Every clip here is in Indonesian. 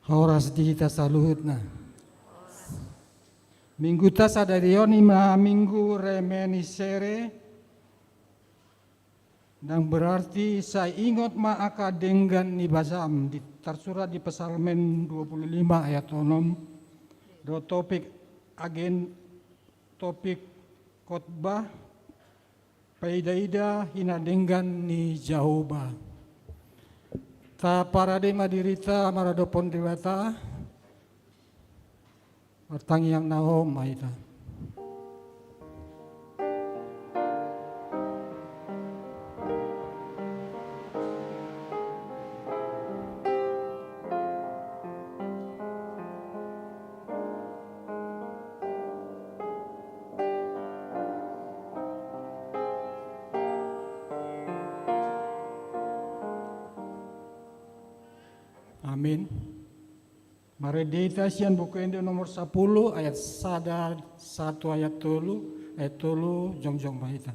Horas dita saluhutna. Minggu tasa dari ma minggu remeni sere. Dan berarti saya ingat ma aka denggan ni basam tersurat di Psalmen 25 ayat 6. Do topik khotbah paida-ida hina denggan ni Jehovah. Ta paradigma dirita maradopon dewata bertangi yang nahom maita. Amin. Mari dita sian buku Ende nomor 10 ayat 1 ayat 3 jong mahita.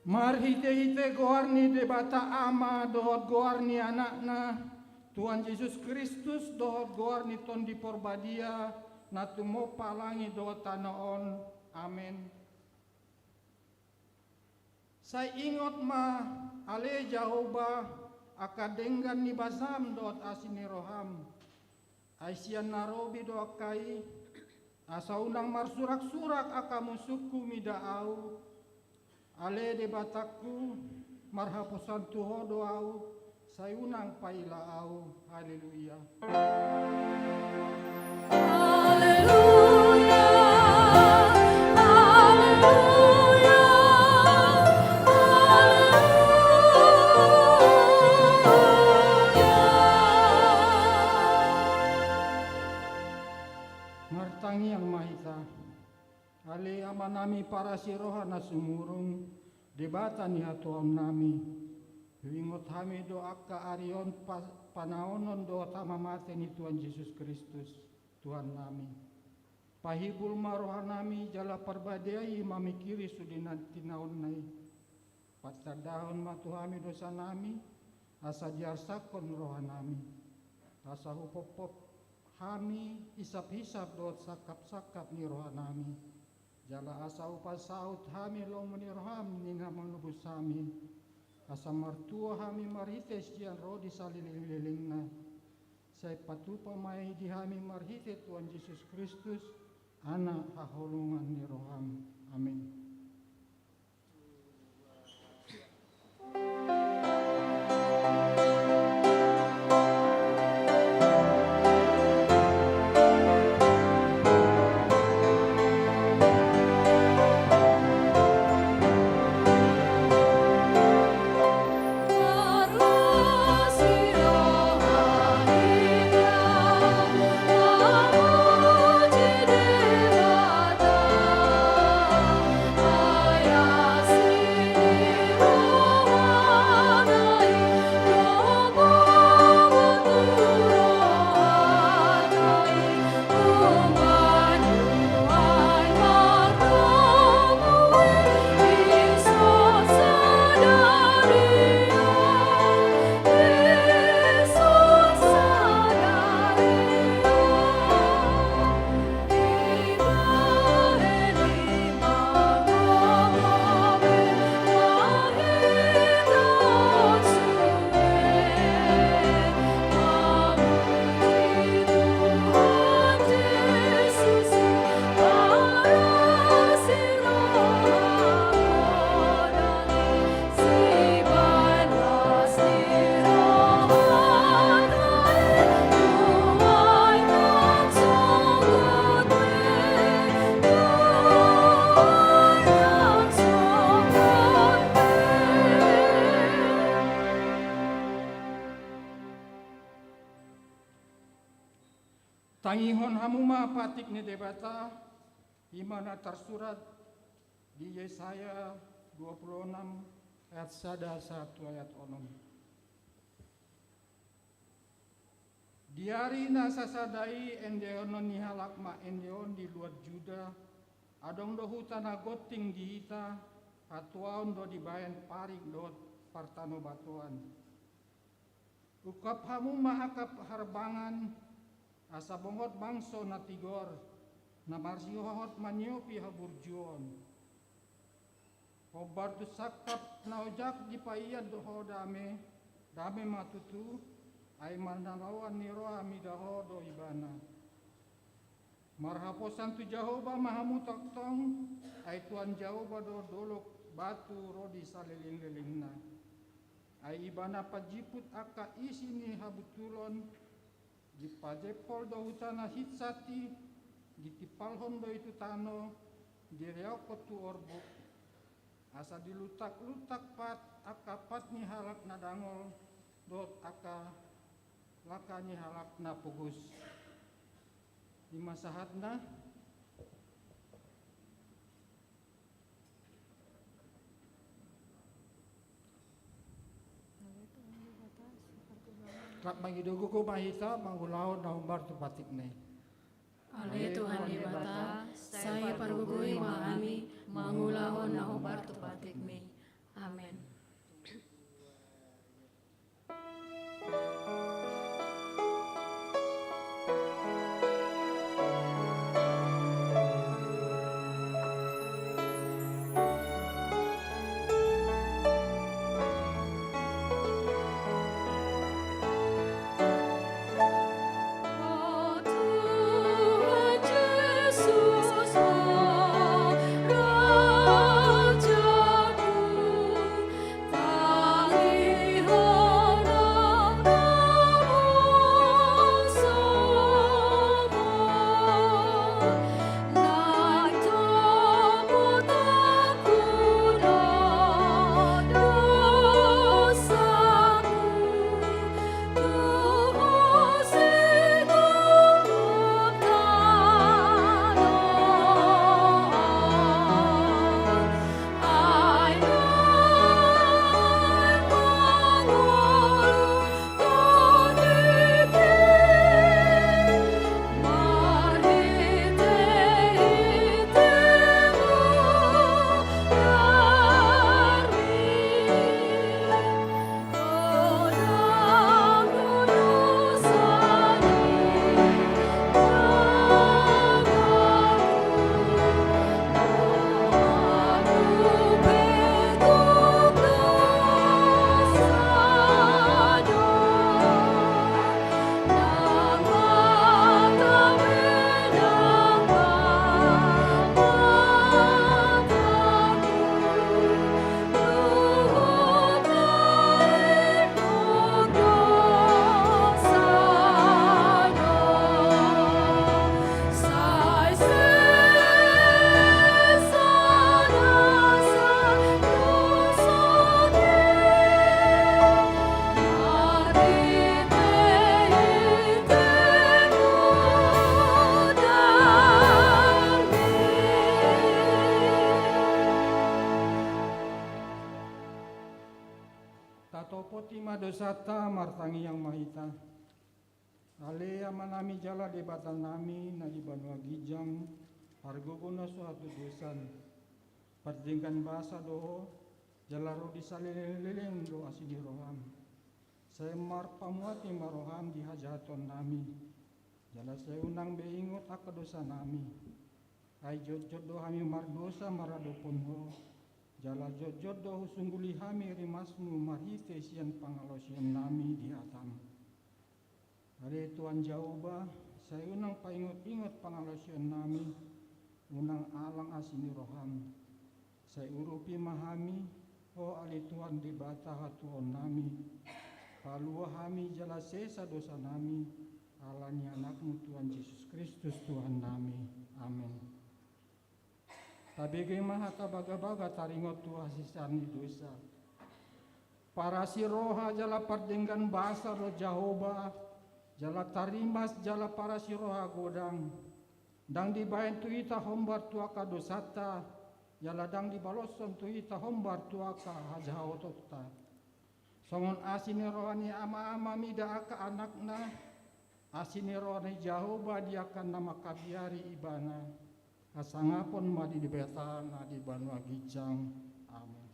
Marhite-hite goarni debata ama dohot goarni anakna Tuhan Yesus Kristus dohot goarni ton di porbadia natumo palangi dohot tanaon. Amin. Saya ingat ma ale Jehovah akadenggan ni basam dohot asini roham. Aisian narobi doakai asa unang marsurak-surak akamu suku midaau, ale de bataku marhaposan tuho doau, sayunang pailaau. Haleluya. Martangi ang mahita, ali amanami para siroha na sumurong, debata ni hatuan nami, wingot hami do akka arion panaonon do tamamate ni Tuhan Yesus Kristus, Tuhan nami. Pahibul maroha nami jala parbadai mamikiri sudinan tinaon nai, patadahon matuhami dosa nami, asa diarsakon roha nami, asa hupopop kami hisap-hisap doot sakap-sakap ni roha nami. Jala asa upasaut hami long menirham ni namanubus hami. Asa martua hami marites jian rodi salililing-lilingna. Say patupa may di hami marhite Tuhan Yesus Kristus, anak haholungan ni roham. Amin. Tangihon hamuma patik ni debata, imana tersurat di Yesaya 26 ayat 1 ayat 6. Diari nasasadai endeonon nihalak ma endeon di luar Juda, adong do hutana goting di ita, hatuaon do dibayan parik do partano batuan. Ukap hamuma akap harbangan, asa bongot bangso na tigor, na marsihohot manyopi haburjuon. Hobar tu sakap na ojak di paiyad doho dame matutu, ay manalawan ni roha midaho do ibana. Marhaposan tu Jahoba mahamutak tong, ay Tuan Jahoba do dolok batu rodi saliling-lilingna. Ay ibana pajiput aka isi ni habutulon, di pajepol do hutana hitsati, di tipalhon do itu tano, di reokot tu orbo, asa dilutak-lutak pat akapat ni halak na dangol, dot aka laka ni halak na pugus. Di masahat na, Kak mangidugo ko mahita mangulaw na humbar tu patik ne. Ale Tuhan di bata, saya parugui mahami mangulaw na humbar tu patik me. Amen. Yesus martangi yang mahita. Alea manami jala di batan nami na di Banua Gijang harguguna suatu dosan. Pardingkan bahasa doho jalaro di salilin do asini roham. Saya mar pamuati maroham di hajaton nami. Jala saya unang beingot aka dosa nami. Ai jojot do hami mardosa maradopon ho. Jala jojot do sungguli hami rimasmu marhite sian pangalosian nami di atam. Hari Tuhan Jauba, saya unang paingot-ingot pangalosian nami, unang alang asini roham. Saya urupi mahami, oh ali Tuhan di bata hatuon nami. Palua hami jala sesa dosa nami, alani anakmu Tuhan Yesus Kristus Tuhan nami. Amin. Tabege mahata baga-baga taringot Tuhan sisani dosa. Para si roha jala pardenggan bahasa roh Jahoba, jala tarimas jala para si roha godang. Dang dibayan tu ita hombar tuaka dosata, jala dang dibaloson tu ita hombar tuaka hajahotota. Songon asini rohani ama-ama mida aka anakna, asini rohani Jahoba diakan nama kabiari ibana. Asangapon madi di betana di Banua Gijang. Amin.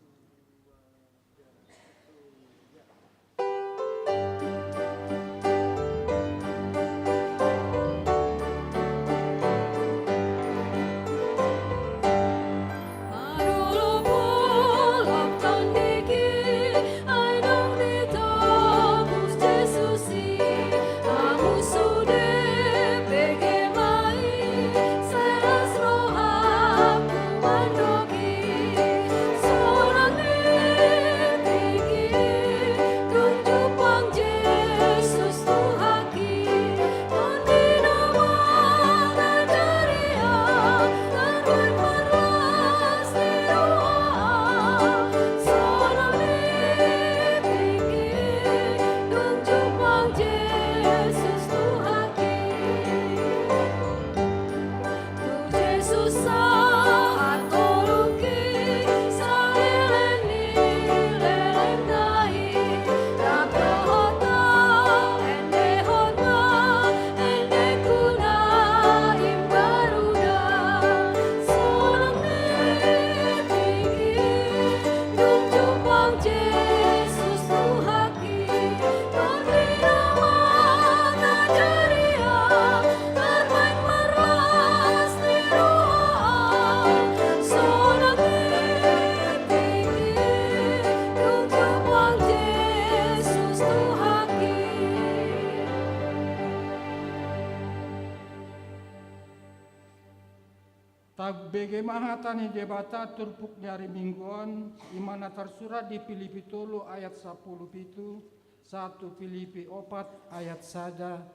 Tagbege mahatani debata turpuk nyari mingguan imana tersurat di Filipi 3 ayat 10 pitu 1 Filipi 4 ayat sada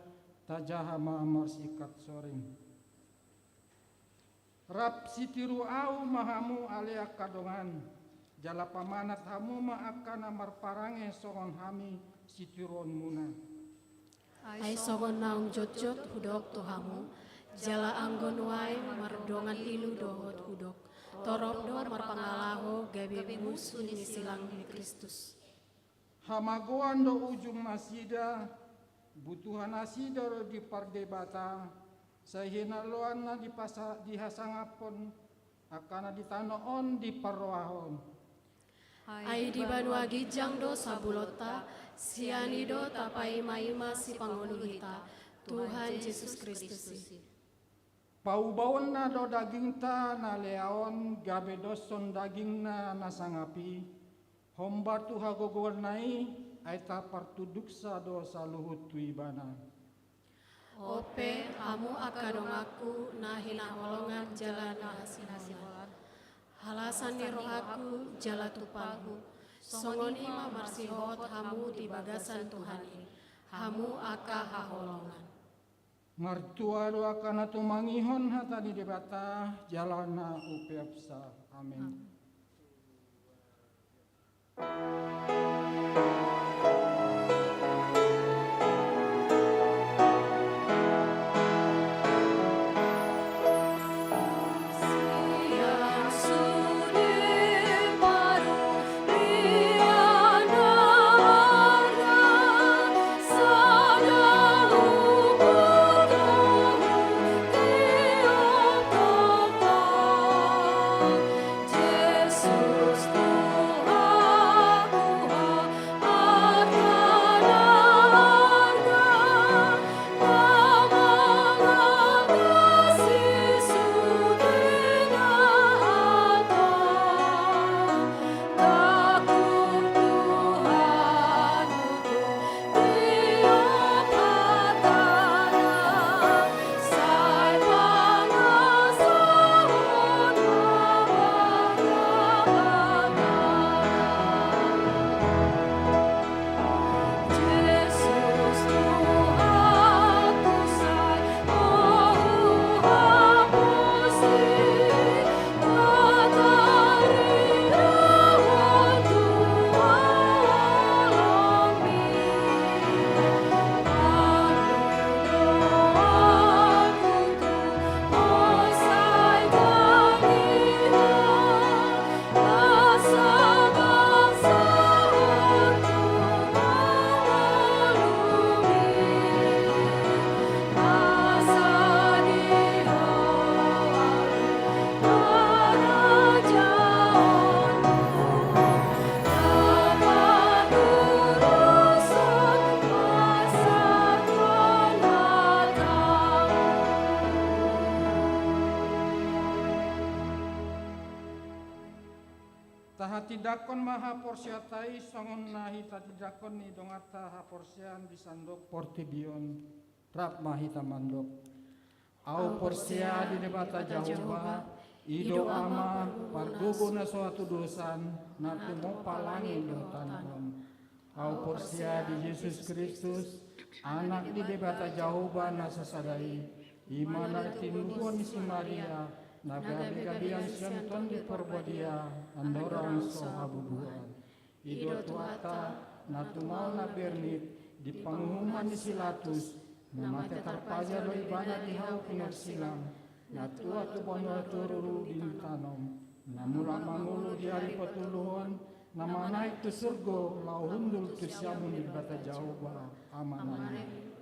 tajaha ma'amar sikat soring. Rap sitiru au mahamu alea kadongan jala pamanat hamu ma'akana marparange songon hami sitiron muna. Ai songon naung jot-jot hudok tohamu, jala anggon wae mardongan ilu dohot hudok, torop do marpangalaho gabe musuh ni silang ni Kristus. Hamagoan do ujung nasida, butuhan nasida ro di pardebata, sahina loan na dihasangapon, akana ditanoon di parroahon. Ai di Banua Gijang do sabulota, siani do tapai maima si pangoluhita, Tuhan Yesus Kristus. Paubawon na do daging ta na leaon gabe doson daging na nasangapi. Homba tu hagogornai ay ta partuduksa do sa luhut tu ibana. Ope amu akadong aku na hinaholongan jala na hasinaholan. Halasan ni rohaku jala tupagu. Songon ima marsihot hamu di bagasan Tuhani. Hamu aka haholongan. Ngartua do akana tumangihon hata di debata jalana upeapsa. Amin. Tahati dakon maha porsiatai songon nahi tati dakon ni dongata ha porsian di sandok portibion rap mahita mandok. Au porsia di debata Jahoba ido ama pargugo na suatu dosan na tumo palangi do tanon. Au porsia di Yesus Kristus anak di debata Jahoba na sasadai imana tinuruan si Maria na gabi-gabian sianton di porbadia andorang sohabubuan. Ido tuata na tumal na bernit di pangumuman di Silatus na mate tarpaja do ibana di hau kinar silang na tua tu bono tururu dintanom na mula mangulu di hari patuluhon na manai tu surgo lau hundul tu siamun di bata Jahoba amanai.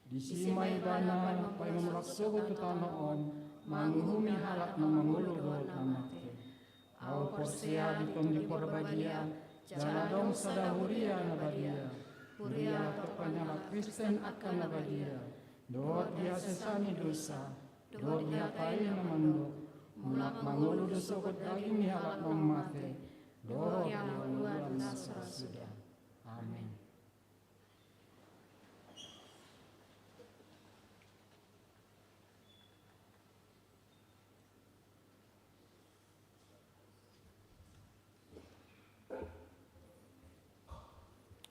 Di simai bana pai memulak suhu tu tanoon manguhumi halak na mangulu do namate. Au porsia di tom di porbadia jaladong sadahuria na badia. Puria terpanyala Kristen akan na badia. Doa dia sesani dosa, doa dia pai na mandok. Mulak mangulu do sokot daging ni halak mamate. Doa dia luar nasra sudah. Amin.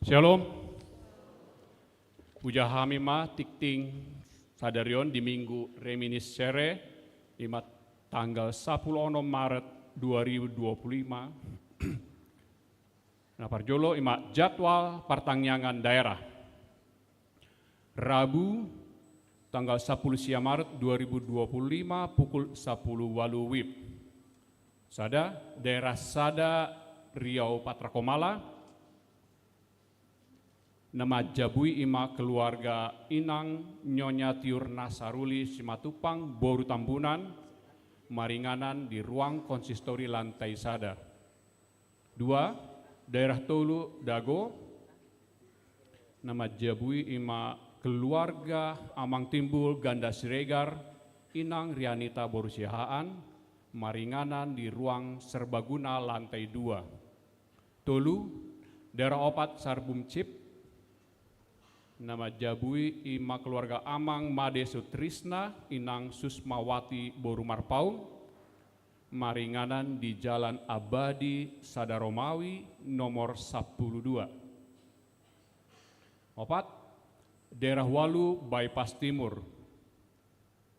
Shalom. Puja hamima tikting sadarion di minggu reminiscere imat tanggal 10 Maret 2025. Nah parjolo imat jadwal pertangyangan daerah. Rabu tanggal 10 Maret 2025 pukul 10 walu wib. Sada daerah Sada Riau Patrakomala. Nama Jabui ima keluarga Inang Nyonya Tiur Nasaruli Simatupang Boru Tambunan Maringanan di ruang konsistori lantai Sada. 2. Daerah Tolu Dago. Nama Jabui ima keluarga Amang Timbul Ganda Siregar Inang Rianita Boru Sihaan Maringanan di ruang serbaguna lantai 2. Tolu daerah Opat Sarbum Cip. Nama Jabui ima keluarga Amang Made Sutrisna Inang Susmawati Boru Marpaung Maringanan di Jalan Abadi Sadaromawi nomor 12. 4. Daerah Walu Bypass Timur.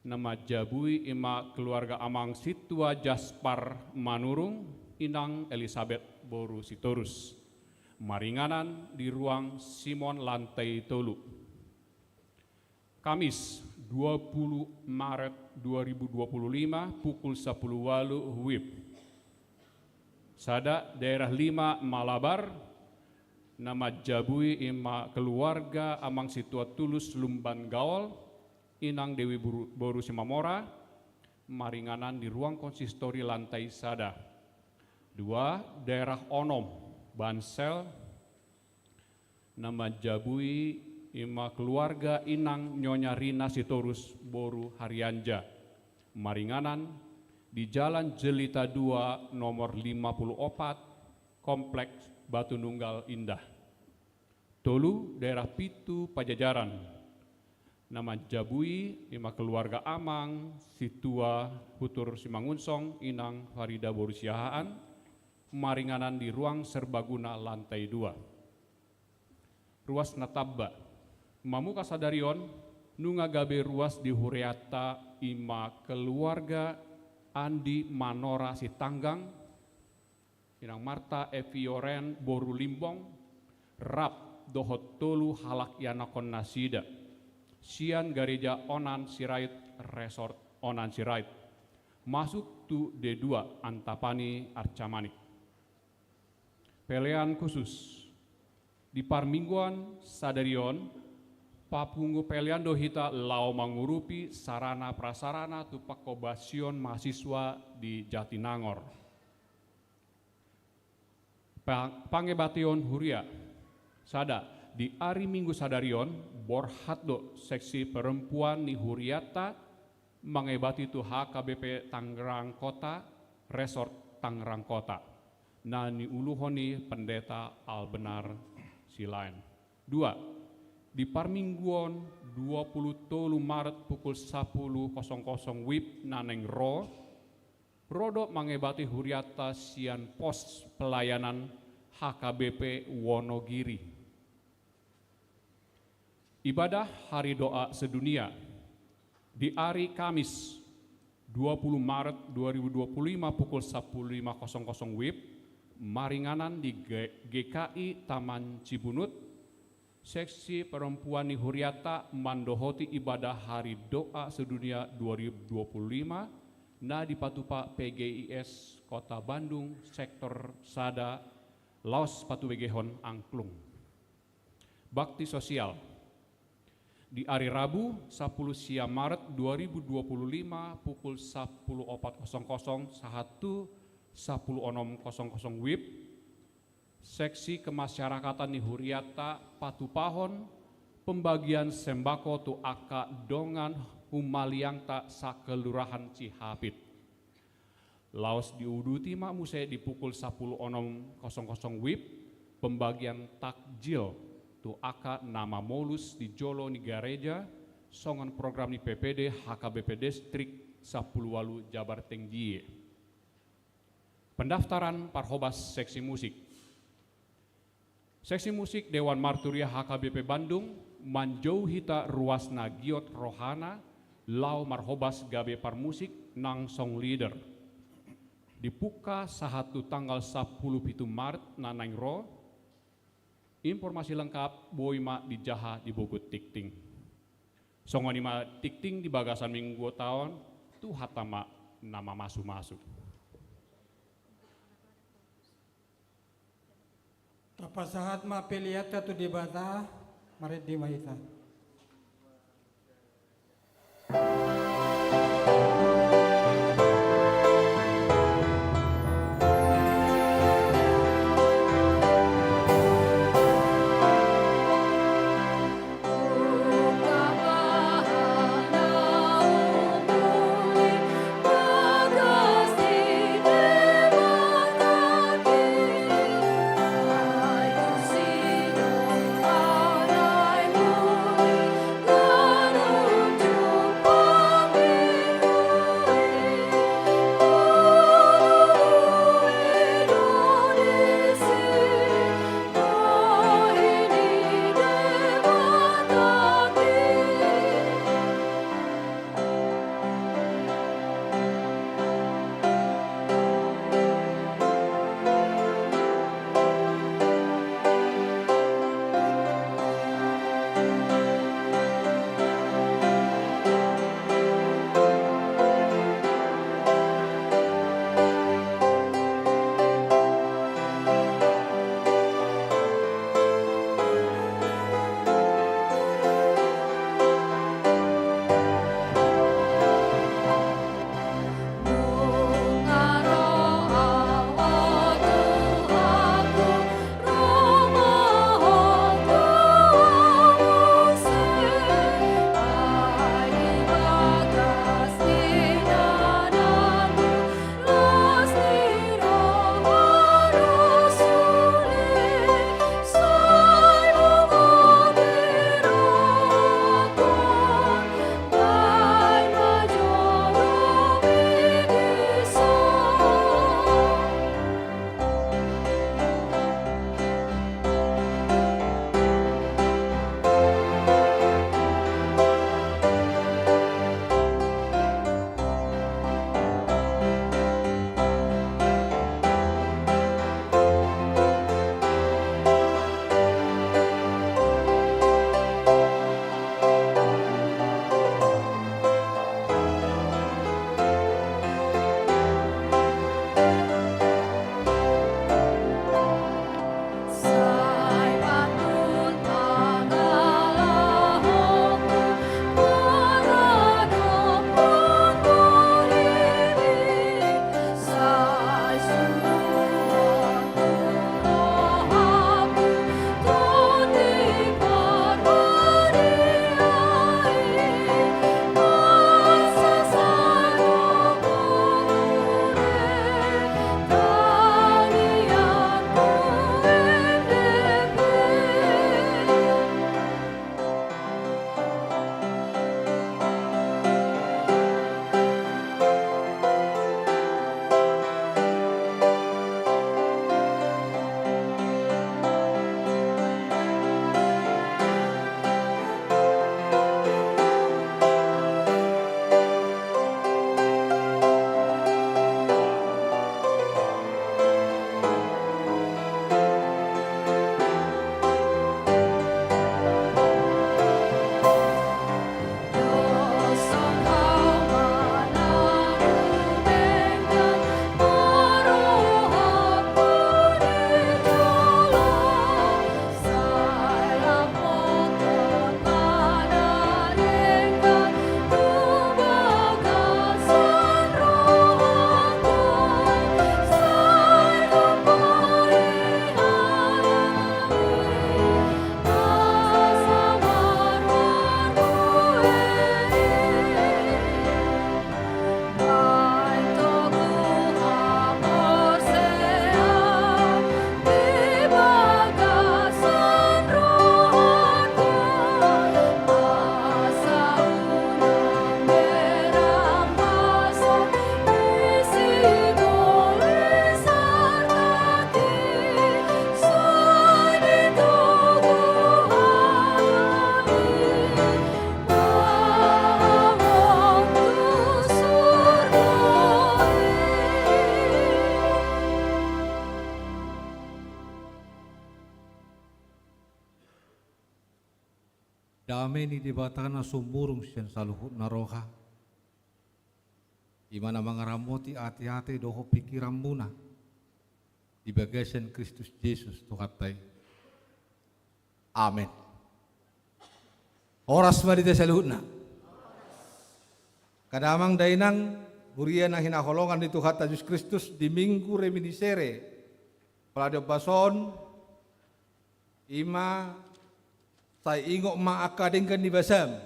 Nama Jabui ima keluarga Amang Situa Jaspar Manurung Inang Elizabeth Boru Sitorus Maringanan di ruang Simon lantai Tolu. Kamis 20 Maret 2025 pukul 10 walu wib. Sada daerah 5 Malabar. Nama Jabui ima keluarga Amang Situa Tulus Lumban Gaol Inang Dewi Boru Simamora Maringanan di ruang konsistori lantai Sada. 2. Daerah Onom Bansel. Nama Jabui ima keluarga Inang Nyonya Rina Sitorus Boru Haryanja Maringanan di Jalan Jelita 2 nomor 54 Kompleks Batu Nunggal Indah. Tolu daerah Pitu Pajajaran. Nama Jabui ima keluarga Amang Situa Hutur Simangunsong Inang Farida Boru Siahaan Maringanan di ruang serbaguna lantai 2. Ruas Natabba. Mamuka Sadarion nunga gabe ruas di Huriata ima keluarga Andi Manora Sitanggang Inang Marta Evioren Boru Limbong Rap Dohot Tolu Halak Yanakon Nasida Sian Gereja Onan Sirait Resort Onan Sirait masuk tu D2 Antapani Arcamanik. Pelean khusus di Parmingguan Sadarion Papungu pelean dohita lau mangurupi sarana prasarana tu pakobasion mahasiswa di Jatinangor. Pangebation Huria Sada di hari Minggu Sadarion Borhatdo seksi perempuan di Huriata mengebati tu HKBP Tangerang Kota Resort Tangerang Kota. Na niuluhoni Pendeta Albenar Silain. 2. Di Parmingguon 23 Maret pukul 10.00 WIB Naneng Ro, Rodo mangebati huriata sian pos pelayanan HKBP Wonogiri. Ibadah Hari Doa Sedunia di hari Kamis 20 Maret 2025 pukul 10.50 WIB, maringanan di GKI Taman Cibunut, seksi perempuan di Huriata mandohoti ibadah Hari Doa Sedunia 2025 na di Patupa PGIS Kota Bandung, sektor Sada, Laos Patu Wegehon Angklung. Bakti sosial di hari Rabu 10 Maret 2025 pukul 10.40 sahatu 10.00 WIB, seksi kemasyarakatan di Huriata Patupahon, pembagian sembako tu aka dongan humaliangta sakelurahan Cihapit. Laos diuduti mak muse di pukul 10.00 WIB, pembagian takjil tu aka nama molus di Jolo ni Gareja, songan program di PPD HKBP Distrik 10 Walu Jabar Tengjie. Pendaftaran Parhobas seksi musik. Seksi musik Dewan Marturia HKBP Bandung manjauhita ruasna giot rohana lau marhobas gabe parmusik nang song leader. Dipuka sahatu tanggal 10 Maret nanang ro. Informasi lengkap boima di Jaha di Bogut Tikting. Songonima Tikting di bagasan minggu tahun tu hatama nama masuk-masuk. Tapasahat ma peliata tu di bata, marit di mahita. Ai Damai ni dibatana sumurung sian saluhut naroha. Imana mangaramoti hati-hati doho pikiran muna. Di bagasian Kristus Yesus Tuhatai. Amin. Oras marita saluhutna. Kadamang dainang hurian na hinaholongan di Tuhan Yesus Kristus di minggu reminiscere. Paladio bason ima saya ingok maakadengkan di basam.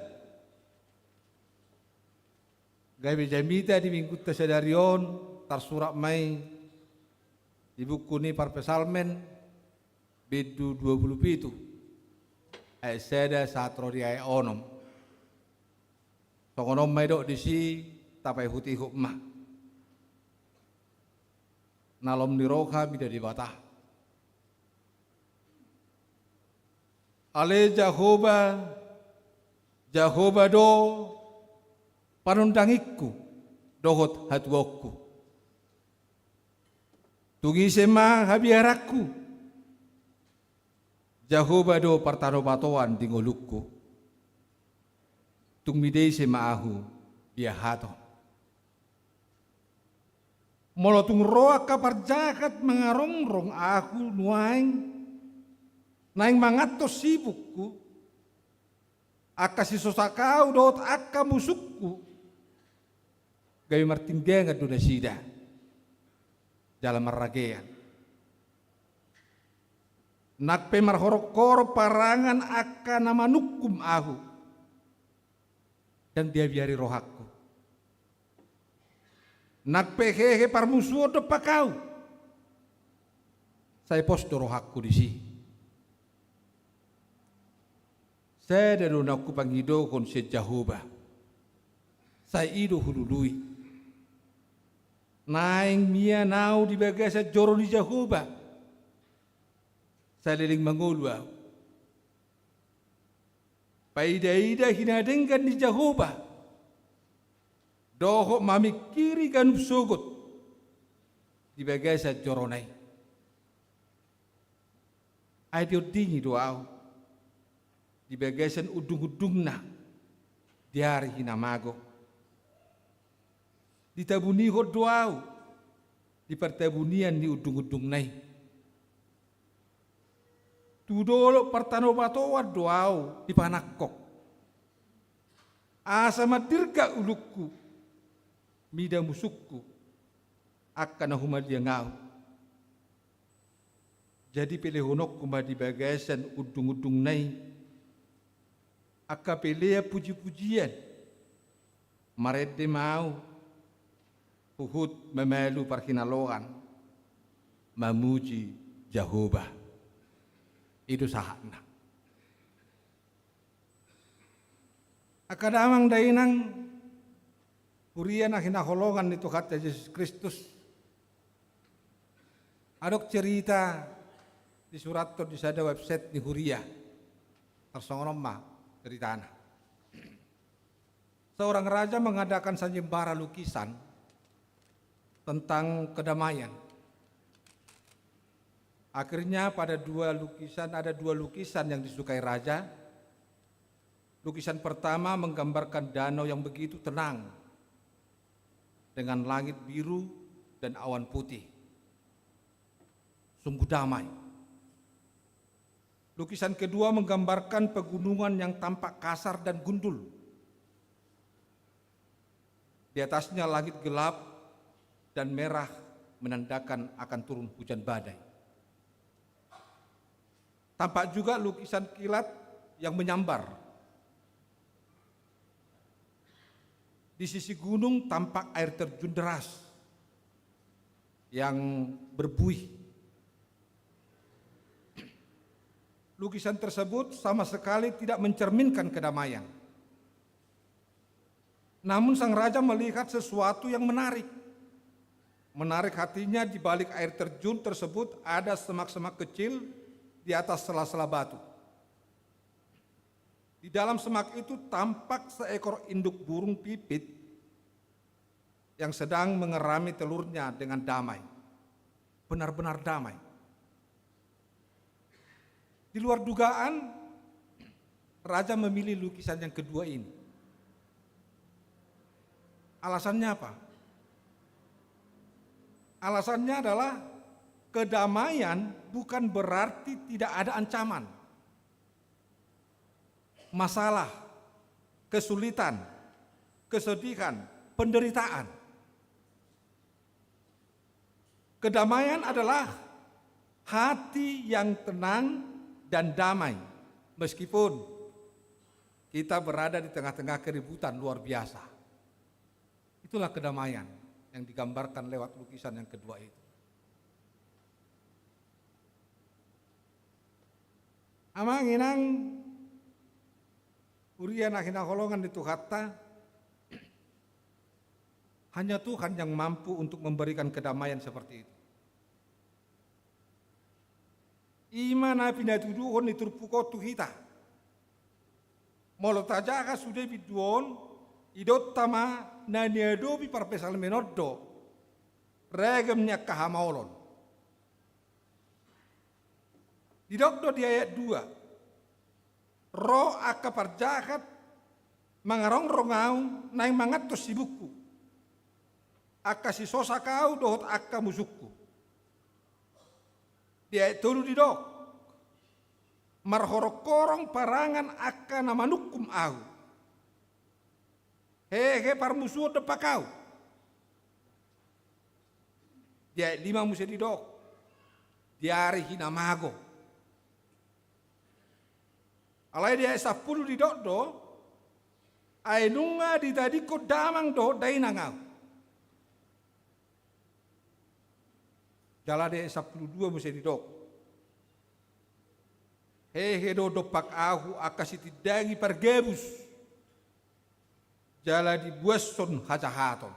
Gawe jamita di minggu tasadarion tarsurak mai di buku ni parpesalmen bedu 27 ayat seda satro di ayat onom. Songonom mai dok di si tapai huti hukmah. Nalom di roha bida di batah. Ale Jehovah do panundangiku dohot hatuokku. Tungi sema habiaraku. Jehovah do partano batoan dingolukku. Tung midei sema ahu biahato. Molotung roa kapar jagat mengarongrong aku nuaing. Naing mangatos sibukku, aka si sosakau dot aka musukku, gawi martinggenga duna sida, jalan maragean. Nakpe marhorok-horok parangan aka nama nukum ahu, dan dia biari rohaku. Nakpe hehe parmusuo do pakau, saya pos do rohaku di sini. Saya dan aku pangido kon se Jehovah. Saya ido hulului. Naing mia nau di bagasa joro di Jehovah. Saya liling mangulwa. Paida-ida hinadengkan di Jehovah. Doho mamikiri kan sugut di bagasa joro nai. Ayo dingi doau. Di bagasan udung-udungna di hari hinamago. Ditabuniho doau di pertabunian di udung-udung nai. Tudolo partano batoa doau di panakok. Asa madirga ulukku mida musukku akan humadia ngau. Jadi pilihonok kuma di bagasan udung-udung nai. Aka pelea puji-pujian, marede mau, uhud memelu parkinaloan, memuji Jehovah. Itu sahana. Akadamang dainang, hurian hinaholongan itu kata Yesus Kristus. Adok cerita di surat atau di sada website di Huria, tersongonom mah. Cerita seorang raja mengadakan sayembara lukisan tentang kedamaian. Akhirnya ada dua lukisan yang disukai raja. Lukisan pertama menggambarkan danau yang begitu tenang dengan langit biru dan awan putih. Sungguh damai. Lukisan kedua menggambarkan pegunungan yang tampak kasar dan gundul. Di atasnya langit gelap dan merah menandakan akan turun hujan badai. Tampak juga lukisan kilat yang menyambar. Di sisi gunung tampak air terjun deras yang berbuih. Lukisan tersebut sama sekali tidak mencerminkan kedamaian. Namun sang raja melihat sesuatu yang menarik. Menarik hatinya di balik air terjun tersebut ada semak-semak kecil di atas sela-sela batu. Di dalam semak itu tampak seekor induk burung pipit yang sedang mengerami telurnya dengan damai. Benar-benar damai. Di luar dugaan, raja memilih lukisan yang kedua ini? Alasannya apa? Alasannya adalah kedamaian bukan berarti tidak ada ancaman, masalah, kesulitan, kesedihan, penderitaan. Kedamaian adalah hati yang tenang dan damai, meskipun kita berada di tengah-tengah keributan luar biasa. Itulah kedamaian yang digambarkan lewat lukisan yang kedua itu. Amang inang urian akhina holongan itu kata, hanya Tuhan yang mampu untuk memberikan kedamaian seperti itu. Ima na pinatuduhon iturpuko tuhita. Molo tajaka sudah biduon idot tama na niadobi parpesal menoddo regemnya kahamaolon. Didokdo di ayat 2. Roh aka parjakat mangarong rongau naing mangat to sibuku. Aka si sosa kau dohot aka musukku. Dia tulu di dok. Marhorokorong parangan aka namanukum au. Hehe parmusuh depak kau. Dia 5 musa di dok. Diari hinamago. Alai dia 10 di dok do. Ainunga di tadi ko damang do dainangau. Jala de 12 mesti didok. Hehe do dopak ahu akasiti dangi pargebus. Jala di buason hajahaton.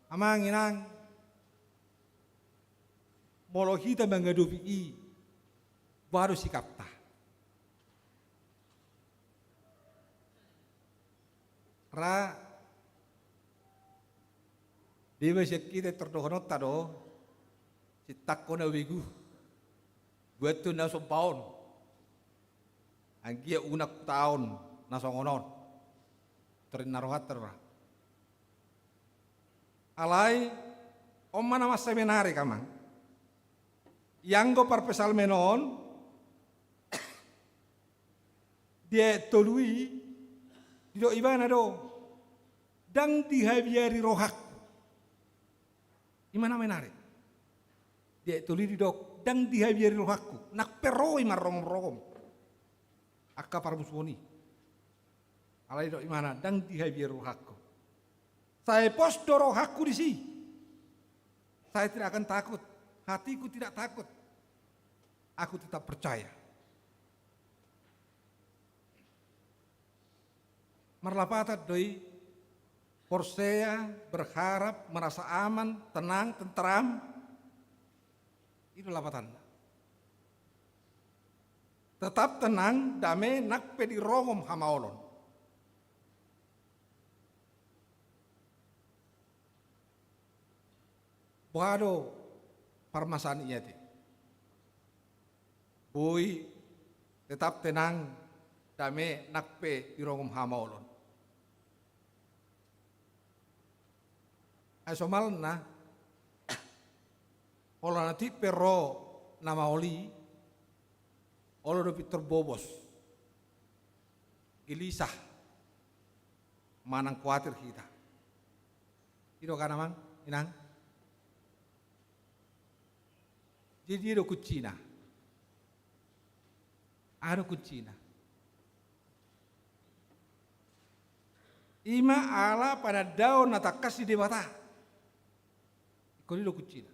Amang inang molo kita mengadupi baru sikap ta. Ra di masjid kita terdohonot tado, si takko na wigu, buat tu na sompaon, anggia unak tahun na songonon, terin narohat terra. Alai, oma nama seminari kamang, yang go parpesal menon, dia tolui, dido ibana do, dang dihabiari rohak. Imana menari? Dia tuli di dok dang dihabiari rohaku nak peroi marrom-rom. Akka parmuswoni. Alai dok imana dang dihabiari rohaku. Saya pos rohaku di sini. Saya tidak akan takut. Hatiku tidak takut. Aku tetap percaya. Marlapatat doi Porsea berharap, merasa aman, tenang, tenteram. Itu lapatan. Tetap tenang, damai, nak pedi rongom hamaolon. Boado parmasaan iya ti. Boy, tetap tenang, damai, nak pedi rongom hamaolon. Somal na olo nanti pero nama oli olo do Peter Bobos gelisah manang khawatir kita itu kan amang inang jadi do kucina ada kucina ima ala pada daun natakas di dewata kali lo kucina.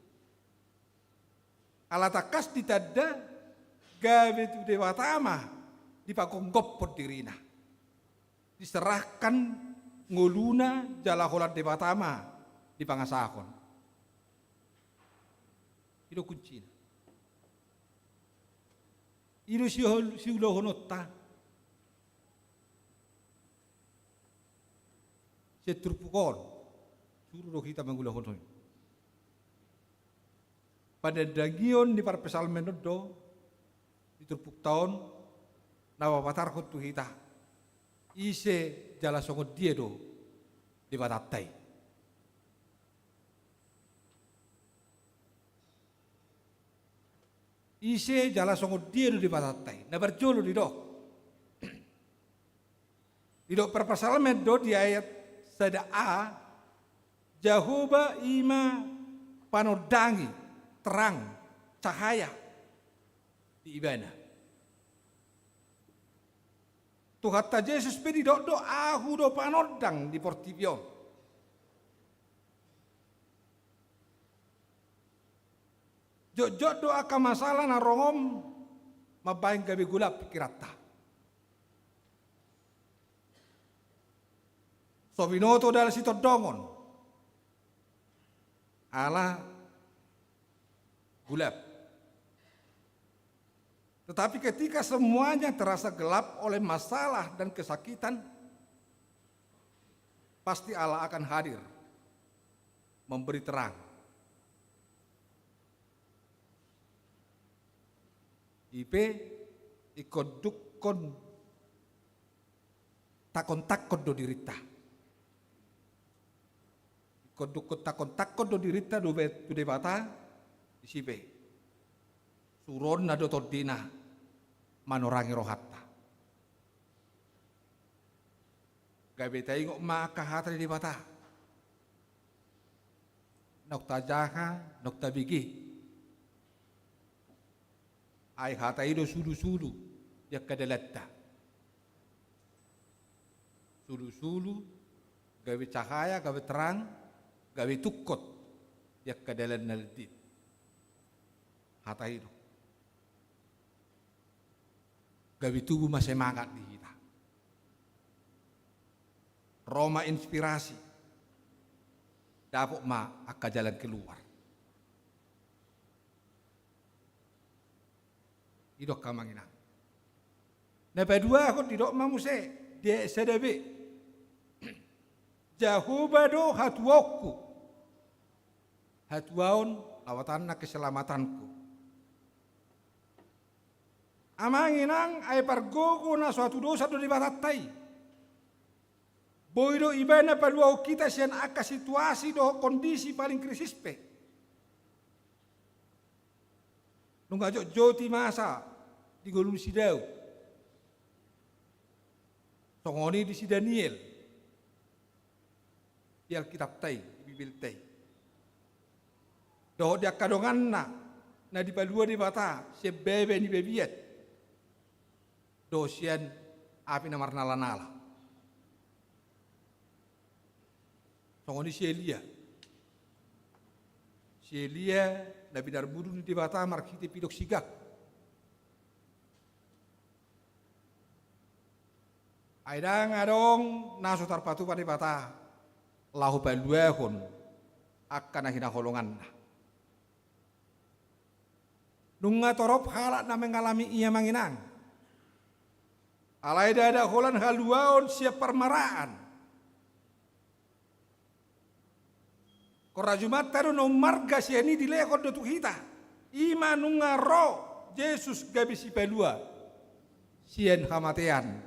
Ala takas ditanda gawe tu dewatama di pakonggop dirina. Diserahkan nguluna jala holat dewatama di pangasakon. Itu kucina. Itu si ulo honota. Seturpukon suruh kita mengulah honoi. Pada dagion di parpesal menodo Diturpuk tahun nawa patar tu hita ise jala songo diedo di batatai. Ise jala songo diedo di batatai. Na berjolo di dok. Di dok perpasalamen do di ayat sada a Jehovah ima panodangi terang cahaya di ibana. Tuhan ta Yesus pedi do ahu do panodang di portivion. Jok do aka masalah na rongom mabaing gabi gulap pikirata. So binoto dala sito dongon. Ala gulap. Tetapi ketika semuanya terasa gelap oleh masalah dan kesakitan, pasti Allah akan hadir memberi terang. Ipe ikut dukon takon do dirita. Ikut dukon takon do dirita do bata isipe. Suron na do tordina manorangi rohatta. Gabe tayo maka hatri di bata. Nokta jaha, nokta bigi. Ay hatai do sulu ya kadalatta. Sulu gawe cahaya, gawe terang, gawe tukot ya kadalan naldit. Hatai do. Gawe tubuh masih semangat di kita. Roma inspirasi. Dapat akan jalan keluar. Idok kamangina. Napa dua aku tidak mamuse dia sedabe. Jehovah do hatuoku. Hatuaun lawatan keselamatanku. Amanginang ay pargogo na suatu dosa do di batatai. Boido ibana paluau kita sian aka situasi do kondisi paling krisis pe. Nungga joti masa di golum sidau. Songoni di si Daniel. Di Alkitab tai, di Bibil tai. Do dia kadongan na di palua di bata sebebe ni bebiet. Dosian api namar nala-nala. Songoni si Elia. Si Elia na binar budu ni dibata markiti pidok sigak. Aidang adong naso tarpatu pada bata lahu baluahun akan nahina holongan. Nunga torop halak na mengalami ia manginang. Alai dada holan haluaon siap permaraan. Korajumat taru no marga siani dilekon do kita. Ima nunga ro Yesus gabi si pelua. Sian hamatean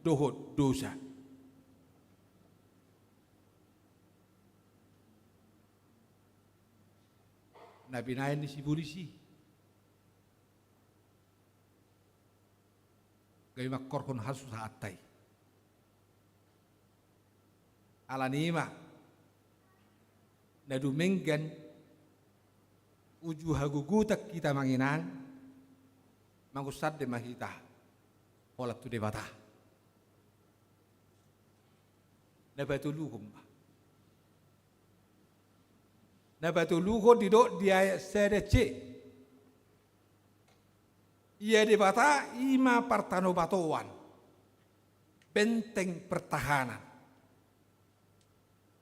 dohot dosa. Nabi nain di si polisi. Gaya makorkon hasus hatai. Alanima. Nadu menggan. Uju hagugutak kita manginang. Mangusad de mahita. Holat tu de bata. Nabatuluhum. Nabatuluhum didok dia sedece. Ia dibata ima partano batoan. Benteng pertahanan.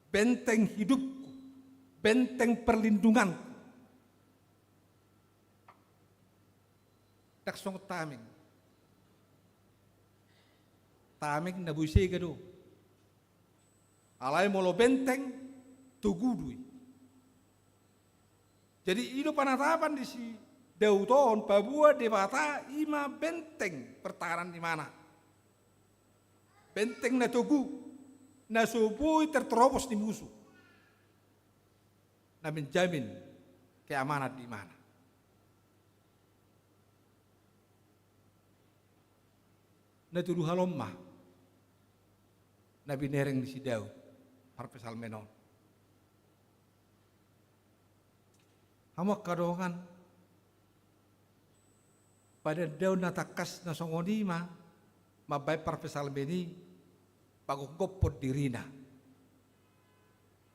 Benteng hidupku. Benteng perlindunganku. Taksong taming. Taming na buisay gado. Alay molo benteng tugudui. Jadi ilo panatapan di si Dauton Papua debata ima benteng pertahanan di mana? Benteng na tugu, na subui terterobos di musuh. Na menjamin keamanan di mana? Na tuduh halomah, na binereng di sidau, Parpesal menon. Hamak kadongan pada daun natakas na songonima mabay Parpesal meni pagungkopod dirina.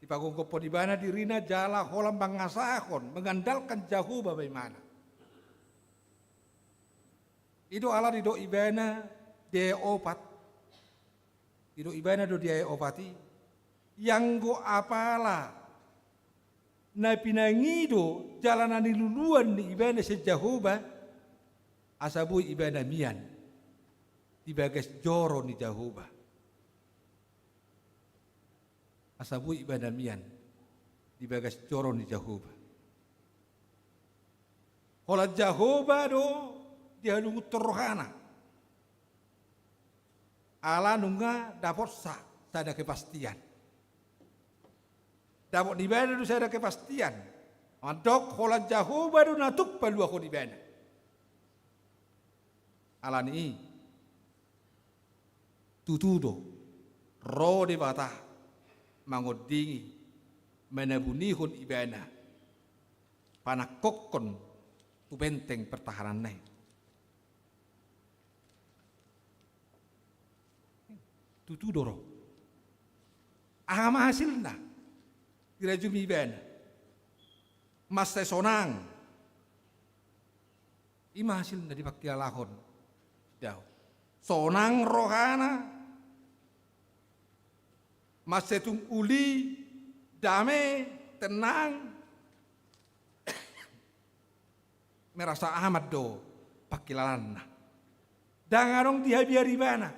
Di pagungkopod di mana dirina jala holam bangasahon mengandalkan jahu babay mana. Ido ala dido ibana dia opat. Dido ibana do dia opati. Yang go apala na pinangido jalanan niluluan ni ibana sejauh ba asabui ibana mian di bagas joro ni Jahoba asabui ibana mian di bagas joro ni Jahoba hola Jahoba do dia lungut terrohana ala nunga dapat sada kepastian. Dapat di bana tu saya ada kepastian. Mandok hola jauh baru natuk palu aku di bana. Alani tutudo ro di bata mangodingi menabunihun ibana panakokon tu benteng pertahanan nai. Tutudoro. Ama hasilna. Kira jumi ben, mas sonang, ima hasil dari pakai lahon, jauh. Sonang rohana, mas setung uli, damai, tenang, merasa amat do pakai lalana. Dangarong dia biar ibana,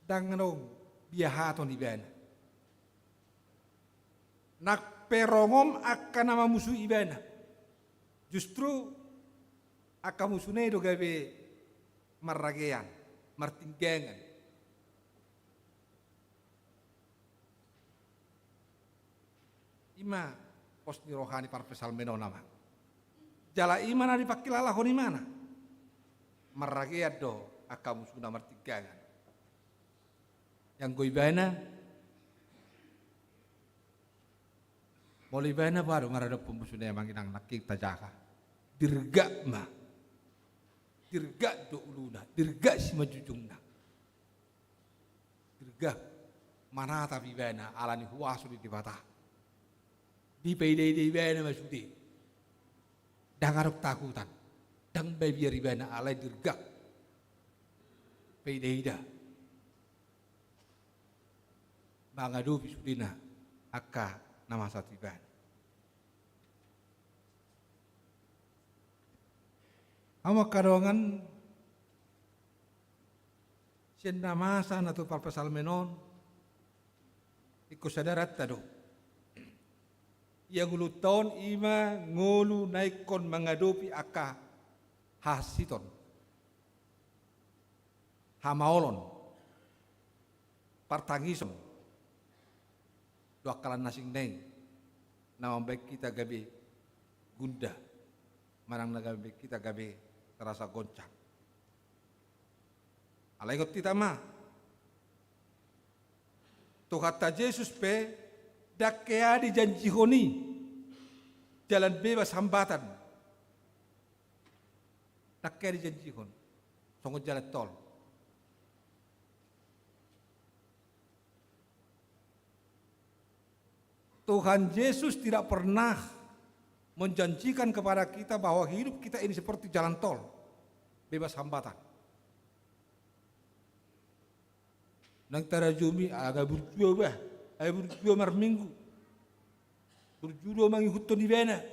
dangarong biahaton ibana. Nak perongom akan nama musuh ibana. Justru akan musuhnya itu gawe maragean, martinggengan. Ima pos ni rohani Parpesal menon nama. Jala imana dipakai lalahon imana. Maragean do akan musuhnya martinggengan. Yang go ibana mulai bana baru ngarada pemusuhnya manginang nakik tajaka. Dirga ma. Dirga do uluna, dirga si majujungna. Dirga mana tapi bana alani huasu di bata. Di pede di bana masudi. Dangarok takutan. Dang bayi bana alai dirga. Pede ida. Mangadu bisudina akka nama satu iban. Ama kadongan sienda masa natu Parpesal menon ikut sadarat tado. Ia gulu tahun ima ngulu naikon mengadopi aka hasiton. Hamaolon. Partangison. Dua kalan nasing neng. Nama baik kita gabe gunda. Marang nagabe kita gabe terasa goncang. Alaikot kita mah. Tuh kata Yesus pe dakea di janji honi. Jalan bebas hambatan. Dakea di janji hon. Songo jalan tol. Tuhan Yesus tidak pernah menjanjikan kepada kita bahwa hidup kita ini seperti jalan tol, bebas hambatan. Nang tarajumi agak berjuang mar minggu, berjuang mengikut di bena.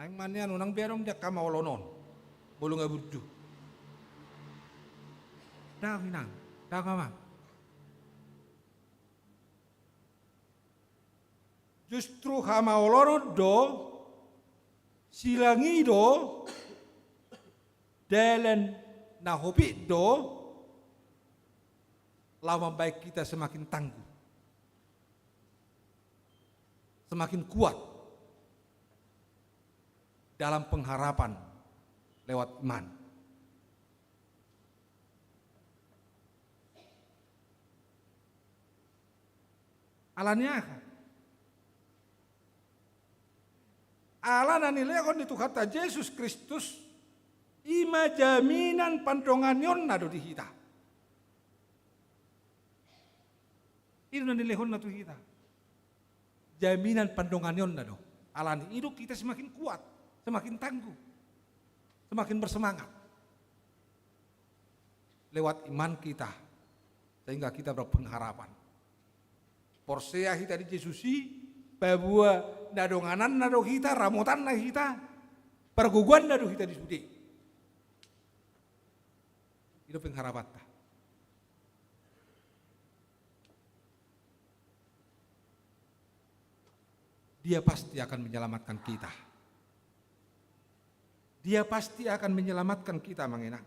Nang manian nang berong dia kama olonon, bolong nggak berjuang. Dah minang, dah kama. Justru hama olono do silangi do dalan nahopi do lama baik kita semakin tangguh, semakin kuat dalam pengharapan lewat iman. Alanya ala nilai itu kata Yesus Kristus ima jaminan pandonganyon nado di kita. Itu nilai na tu kita. Jaminan pandonganyon nado. Alani hidup kita semakin kuat, semakin tangguh, semakin bersemangat. Lewat iman kita sehingga kita berpengharapan. Porsea kita di Yesusi, bahwa nadonganan nado kita, ramutan na kita, perguguan nado kita di sudi. Itu pengharapan. Dia pasti akan menyelamatkan kita. Dia pasti akan menyelamatkan kita, mengenang.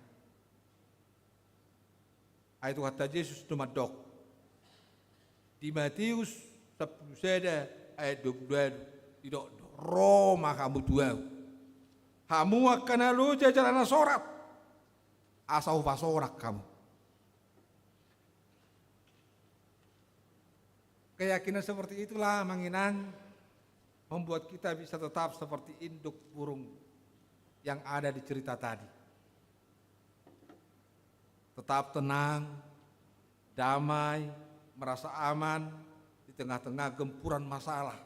Itu kata Yesus dumadok. Di Matius 10 seda ayat 22 tidak Roma kamu dua. Kamu akan lalu jajaran sorat. Asal pasorak kamu. Keyakinan seperti itulah menginang membuat kita bisa tetap seperti induk burung yang ada di cerita tadi. Tetap tenang, damai, merasa aman di tengah-tengah gempuran masalah,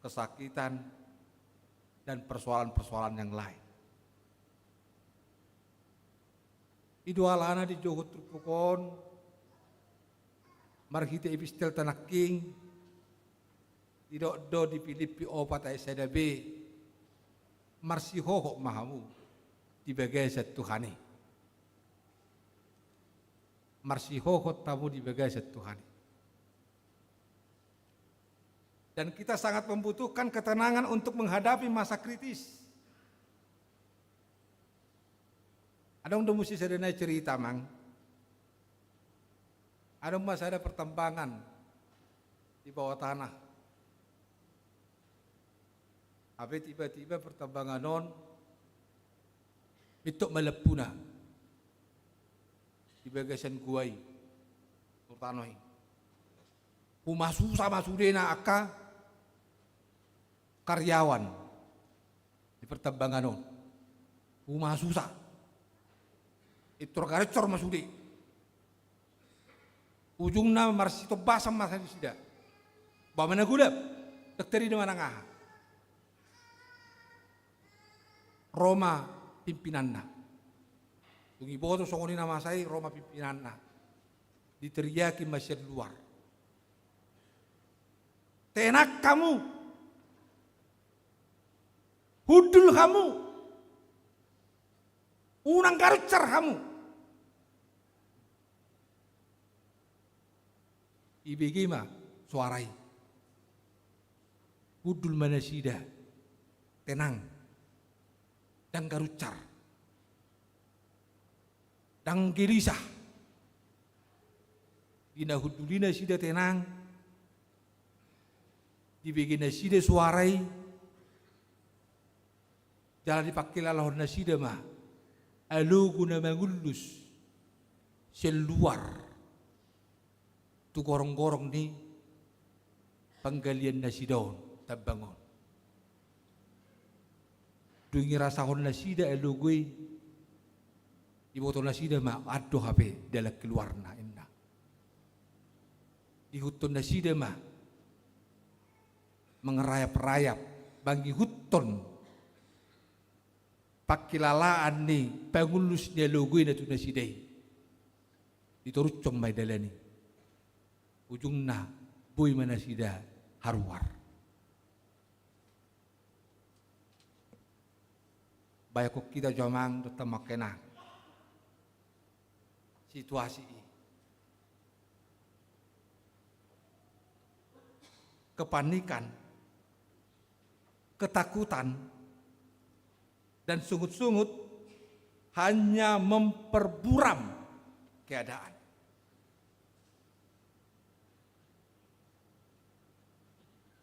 kesakitan, dan persoalan-persoalan yang lain. Idualana di Johut Trupukon, marhite epistel tanak king, tidak do di Filipi opat ayat SDB, marsihoho mahamu di bagai Tuhani. Marsihoho tamu di bagai Tuhani. Dan kita sangat membutuhkan ketenangan untuk menghadapi masa kritis. Ada udah mesti sedena cerita mang. Ada masa ada pertambangan di bawah tanah. Tapi tiba-tiba pertambangan non itu melepuna di bagasan guai turtanoi. Pumasu sama sudena aka karyawan di pertambangan non. Pumasu sa itu karecor masudi. Ujungnya marsito basam masa di sida. Bamana gulap daktari di mana ngah. Roma pimpinanna. Tungi boto songoni nama saya Roma pimpinanna. Diteriaki masyarakat luar. Tenak kamu. Hudul kamu. Unang karucar kamu. Ibegima suarai. Hudul manasida. Tenang. Dan karucar. Dan gelisah. Dina hudulina sida tenang. Dibegina sida suarai. Jalan dipakai lalahon nasida mah. Alu guna mangulus. Seluar. Tu gorong-gorong ni. Penggalian nasidaon. Tabangon. Dungi rasahon nasida alu gue. Di botol nasida ma aduh HP dalam keluarna indah. Di huton nasida ma mengerayap-rayap bagi huton pakilalaan ni pangulusnya logoy na tu nasidai. Diturut comay dalani. Ujungna boy manasida haruar. Bayakok kita jamang tetap makena. Situasi ini. kepanikan, ketakutan, dan sungut-sungut hanya memperburam keadaan.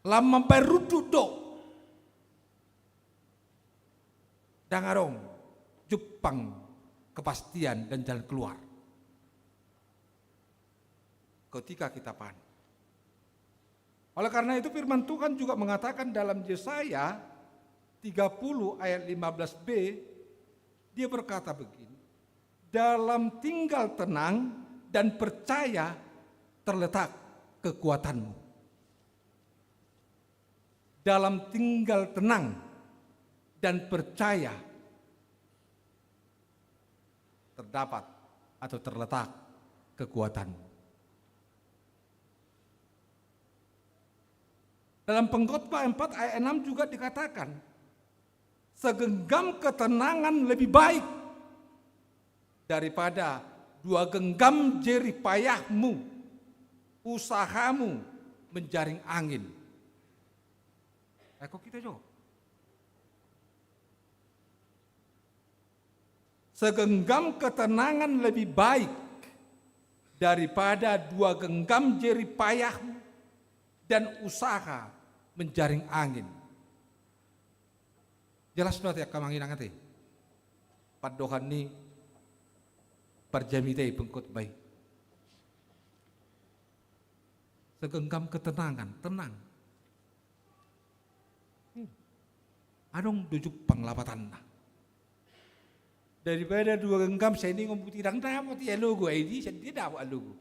Lama berududok dangarong Jepang kepastian dan jalan keluar. Ketika kita panik. Oleh karena itu firman Tuhan juga mengatakan dalam Yesaya 30 ayat 15b, dia berkata begini, dalam tinggal tenang dan percaya terletak kekuatanmu. Dalam tinggal tenang dan percaya terdapat atau terletak kekuatanmu. Dalam Pengkhotbah 4 ayat 6 juga dikatakan, segenggam ketenangan lebih baik daripada 2 genggam jerih payahmu, usahamu menjaring angin. Kok kita jauh? Segenggam ketenangan lebih baik daripada 2 genggam jerih payahmu dan usaha menjaring angin. Jelas sudah tiap kamangin angin padohan ni perjamite pengkhotbah. Segenggam ketenangan, tenang. Anong dujuk panglapatan na. Daripada 2 genggam saya ini ngomong tidak dapat ya lugu ini saya tidak dapat lugu.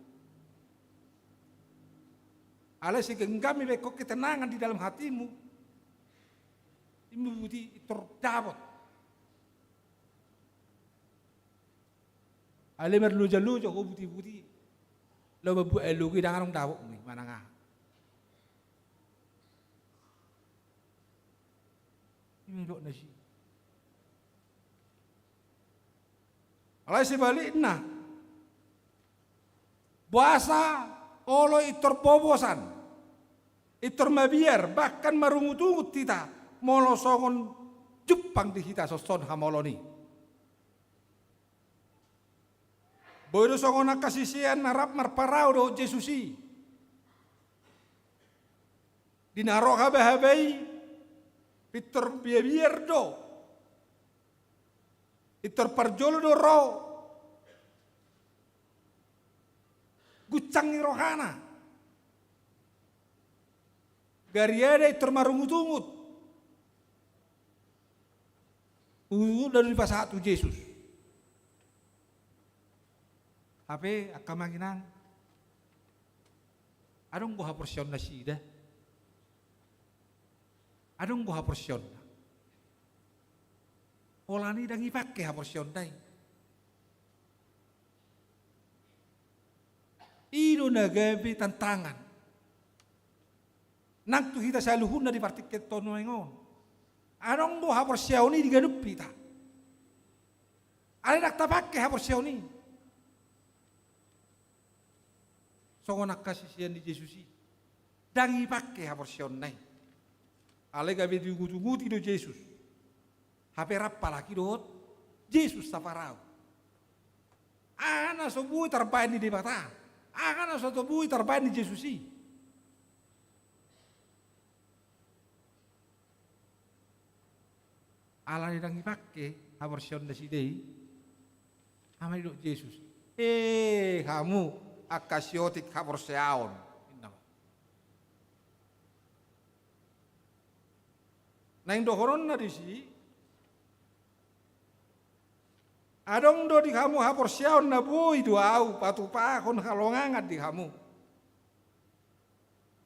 Ala segenggam ini kok ketenangan di dalam hatimu. Ini budi terdapat. Ale merluja-luja ko buti-buti. Lo babu elugi dangan dapat ni mana nga. Ini dok nasi. Alay sebalik na. Puasa olo itor bobosan. Itor mabiar bahkan marungut-ungut kita molosongon Jepang di kita soson hamoloni. Boyo songon nakasisian narap marparau do Jesusi. Dinaro habe-habei Pitor biar do, itor parjolo do ro, gucang rohana, gariada itor marungut-ungut, dari pas satu Yesus, apa akamanginan, adong gua porsion nasi dah. Adong gua porsion. Olani dang ipake porsion dai. Ino nagabi tantangan. Nang tu kita saluhun na di partiket tono engon. Adong gua porsion ni digadup kita. Ale nak tapake porsion ni. Songo nak kasisian di Yesusi. Dang ipake porsion nai. Ale gabi diugut-uguti do Yesus. Hape rappa laki dot Yesus saparau. Ana sobui terbaik di bata. Ana sobui terbaik di Yesusi. Ala nidang ipake haversion da sidei. Amai do Yesus. Kamu akasiotik haverseaon. Nang dohoron na disi, adong do di kamu hapor siaon na bui do au patupakon halongangat di kamu.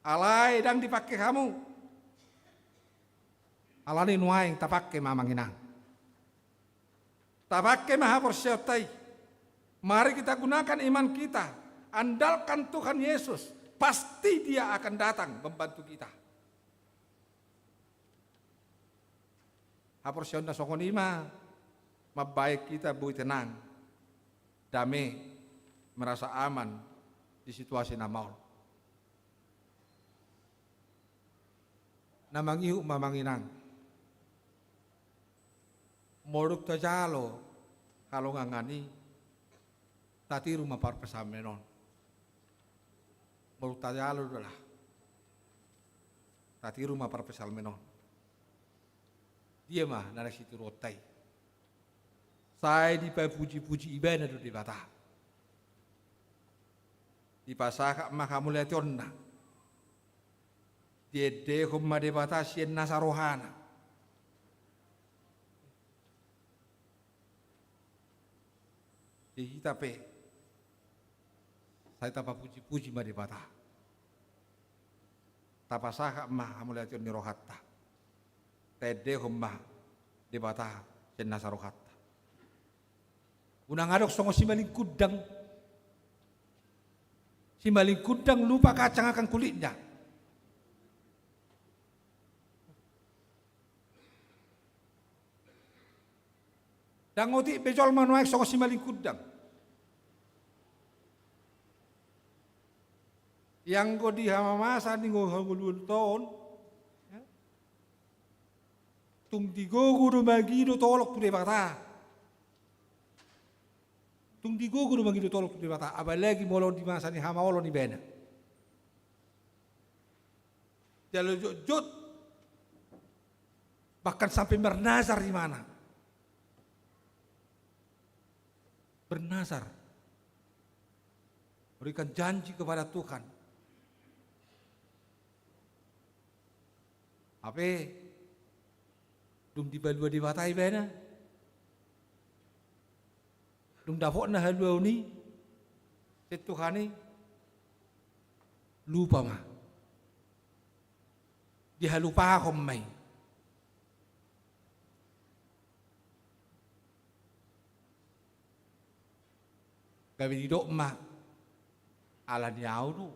Alay dang dipakai kamu. Alani nuaing tapake mamanginang. Tapake mahapor siaotai. Mari kita gunakan iman kita. Andalkan Tuhan Yesus. Pasti Dia akan datang membantu kita. Haporsion na sokon ima, mabaik kita bui tenang, damai, merasa aman di situasi na maul. namangihu mamanginang. Moruk tajalo kalau ngangani tatiru mapar pesamenon. Moruk tajalo adalah tatiru mapar pesamenon. Dia mah nana situ rotai. Saya dipuji-puji ibana do di bata. Di pasaka makamu lihatonna. Dia humma de bata sien nasarohana. Di kita pe. Saya tapa puji-puji ma de bata. Tapasaka makamu lihaton ni rohatta. Tede humma de bata sien nasarohatta. Unang adok songo simaling kudang. Simaling kudang lupa kacang akan kulitnya. Dan ngoti bejol manuaik songo simaling kudang. Yang ko di hamamasa ni ngulul tahun. Tung tigo guru magido tolok tu debata. Tung tigo guru magido tolok tu debata. Apalagi molon di masa ni hama olon ni bena. Jalo jut bahkan sampai bernazar di mana? Bernazar. Berikan janji kepada Tuhan. Apa? Dung di balua di batai bena. Dung dapok na halua ni. Setuhani lupa mah. Dia lupa ako may. Gabi di dok mah. Ala ni au do.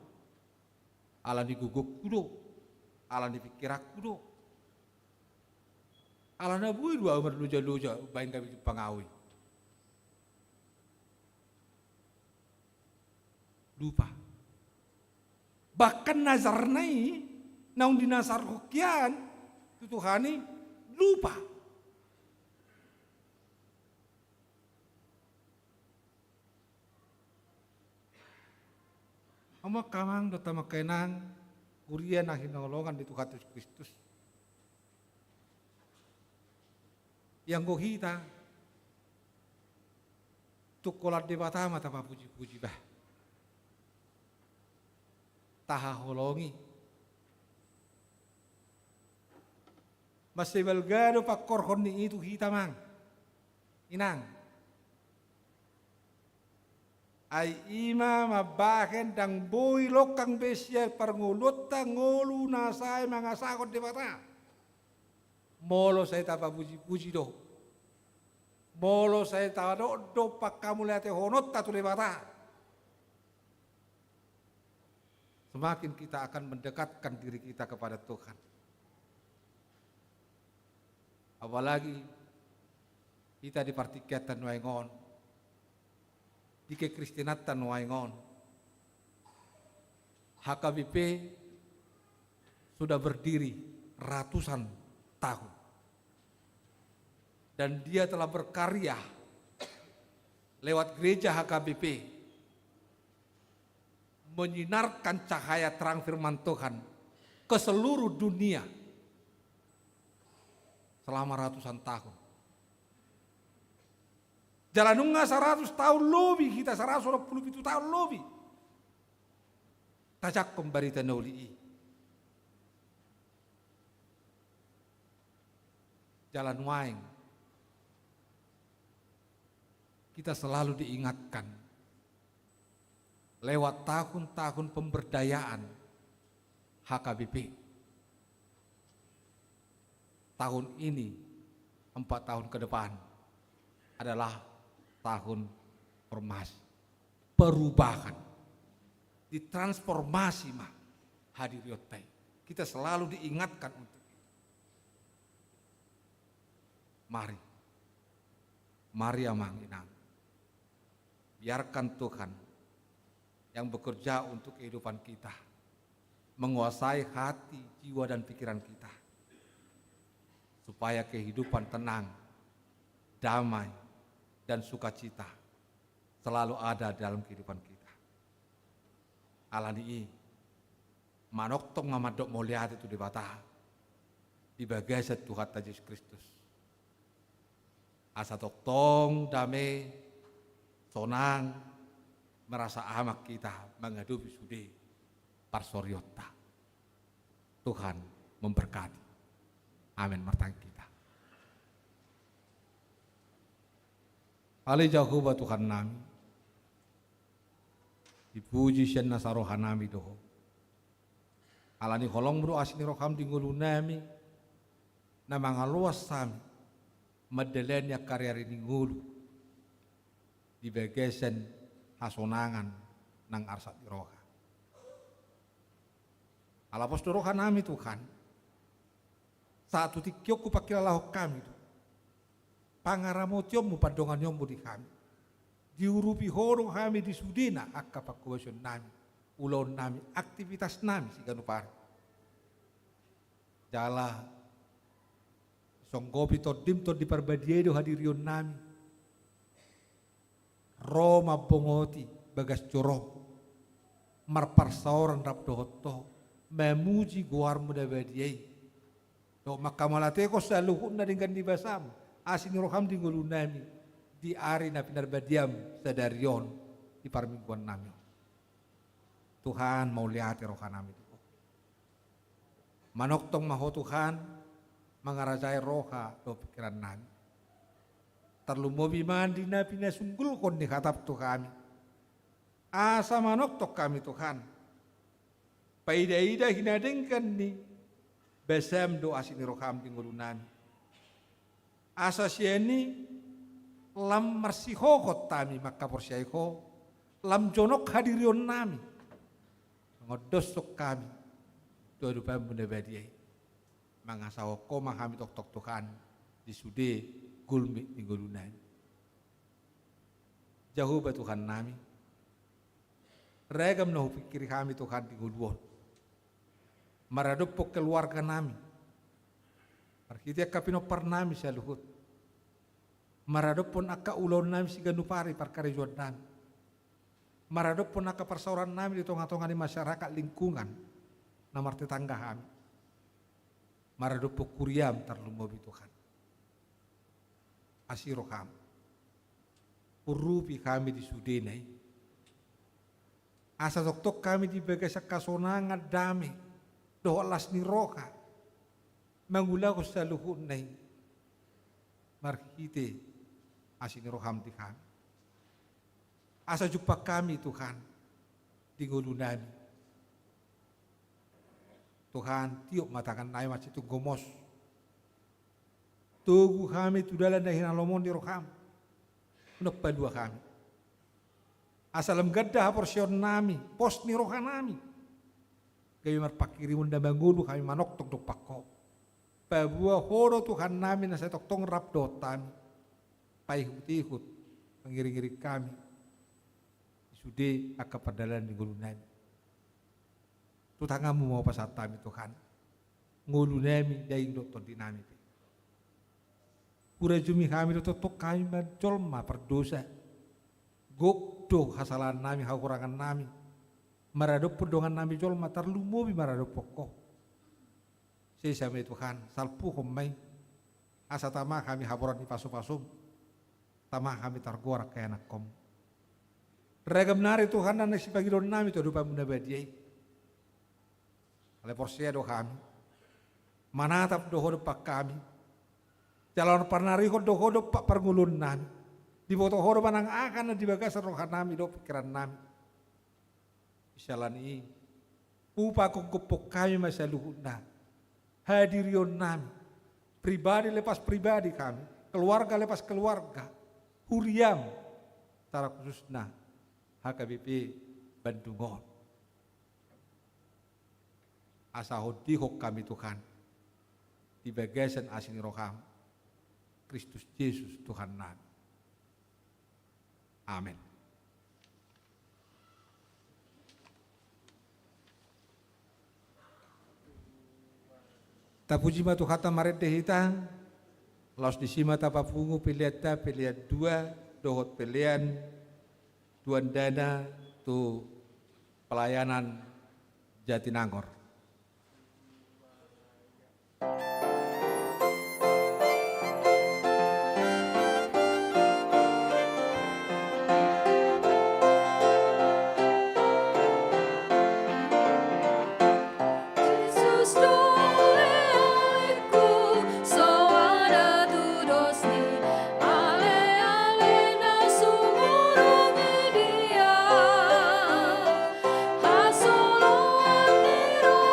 Ala ni guguk do. Ala ni pikirak do. Ala na bui dua umar luja-luja. Bain gabi di pangawi. Lupa. Bahkan nazar nai. Naung dinasar hukian. Tutuhani lupa. Ama kamang dota makenang kurian na hinolongan di Tuhan Yesus Kristus. Yang ko kita tukolat di batama tapa puji-puji bah. Taha holongi. Masih belgado pak korhon ni itu kita mang. Inang. Ay ima mabaken dang boy lokang besya parngulot ta ngolu nasay mga sakot di bata. Molo saya tapa puji-puji do. Molo saya tapa do pak kamu lihat honot ta tu di bata. Semakin kita akan mendekatkan diri kita kepada Tuhan. Apalagi kita di partikatan waingon. Di kekristenatan waingon. HKBP sudah berdiri ratusan tahun. Dan dia telah berkarya lewat gereja HKBP menyinarkan cahaya terang firman Tuhan ke seluruh dunia selama ratusan tahun. Jalanunga 100 tahun lebih, kita 120 tahun lebih. Tajak pembarita nauli. Jalan waing. Kita selalu diingatkan lewat tahun-tahun pemberdayaan HKBP. Tahun ini 4 tahun ke depan adalah tahun formasi, perubahan, ditransformasi mah hadiriotai. Kita selalu diingatkan untuk itu. Mari amang inang. Biarkan Tuhan yang bekerja untuk kehidupan kita menguasai hati, jiwa dan pikiran kita. supaya kehidupan tenang, damai, dan sukacita selalu ada dalam kehidupan kita. Alani manoktong mamadok moliat itu di bata di bagasa Tuhan Yesus Kristus. Asa toktong damai sonang merasa amak kita menghadapi sudi parsoriota. Tuhan memberkati. Amin. Martang kita. Ali Jehovah Tuhan nami. Dipuji sian nasarohan nami doho. Alani holong bro asini roham di ngulu nami. Namang aluas sami. Medelenya karya ini ngulu. Di bagesen hasonangan nang arsat di roha. Alapos rohan nami Tuhan. Saat itu tikyok ku pakilalah kami tu. Pangaramotyo mu padongan yombo di kami. Diurupi horo kami di sudina akka pakuwasion nami. Ulon nami, aktivitas nami si ganupari. Jala songgopi todim to di parbadiedo hadirion nami. Roma bongoti bagas jorok. Marparsaoran rap dohoto. Memuji guar muda badiai. Do makamalate ko sa luhun na dengan dibasam. Asin roham di ngulu nami. Di ari na pinarbadiam sa darion. Di parmingguan nami. Tuhan mau lihat rohan nami. Manoktong maho Tuhan. Mengarajai roha do pikiran nami. Terlumobi mandi na pinasunggul kon di hatap Tuhan. Asa manoktok kami Tuhan. Paida-ida hinadengkan ni besam doa sini roham tingulunan. Asa sieni lam marsihokot tami maka porsiaiko lam jonok hadirion nami. Ngodosok kami doa dupa bunda badiai. Mangasawo ko mahami tok Tuhan di sude gulmi tingulunan. Jauh Tuhan nami. Regam nahu pikir kami Tuhan tinguluan. Maradupok keluarga nami. Parkitia kapino parnami sa luhut. Maradupon aka ulon nami si ganupari parkarejuan nami. Maradupon aka persauran nami di tonga-tonga di masyarakat lingkungan. Namar tetangga kami. Maradupok kuriam terlumobi Tuhan. Asiro kami. Urupi kami di sudenai. Asa tok kami di bagasa kasonangan damai. Doa las ni roka. Mangula ko sa luhut na markite asin roham di kami. Asa jumpa kami Tuhan. Di ngulunan. Tuhan tiok matakan na macam itu gomos. Tugu kami tudalan na hinalomon di roham. Unok padua kami. Asalam gadah porsion nami. Pos ni roha nami. Kami marpakiri munda mangulu kami manok tok dok pakko. Pabua horo Tuhan nami na sa toktong rap dotan. Paihut-ihut mengiring-iring kami. Sude aka padalan di ngulunan. Tutangamu mau pasat kami Tuhan. Ngulu nami daing doktor di nami. Pura jumi kami tok kami mencolma perdosa. Gokdo hasalan nami hakurangan nami. Maradop pedongan nami jol matar lumobi maradop pokok. Saya sama Tuhan salpu komai. Asa tamah kami haburan di pasu-pasum. Tamah kami targora ke anak kom. Regam nari Tuhan dan nasi pagi don nami tu dupa bunda badiai. Oleh porsia do kami. Manatap doho pak kami. Jalan parnari ko doho pak perngulun nami. Di foto horo manang akan di bagas rohan nami do pikiran nami. Isalani upa kongkopok kami masa luhutna hadirion nami pribadi lepas pribadi kami keluarga lepas keluarga huriam secara khususna HKBP Bandungon asa hodihok kami Tuhan di bagasan asini roham Kristus Yesus Tuhan nami. Amin. Tapuji matu kata maret dehita Laos disima tapapungu piliata piliat dua dohot pilihan tuan dana tu pelayanan Jatinangor. Hasoloan niro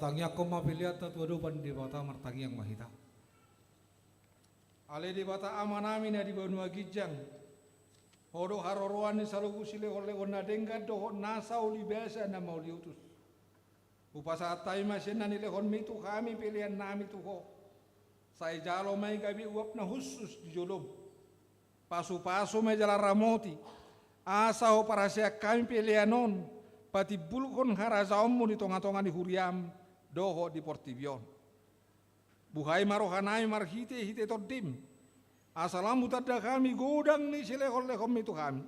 Batangnya koma pilihat tua dopan di bata martangi yang mahita. Ale di bata amanami na di Banua Gijang. Hodo haroroan ni salugu sile ole ona dengga do nasau li biasa na mau liutus. Upasa atai masena ni lehon mitu kami pilihan nami tuho. Saya jalo mai gabi uap na khusus di jolom. Pasu-pasu mai jala ramoti. Asa ho para saya kami pilihanon. Pati bulkon harazaomu di tonga-tonga di huriam. Doho di Portibion. Buhai marohanai marhite hite todim. Asalamu tada kami godang ni silehon-lehon itu kami.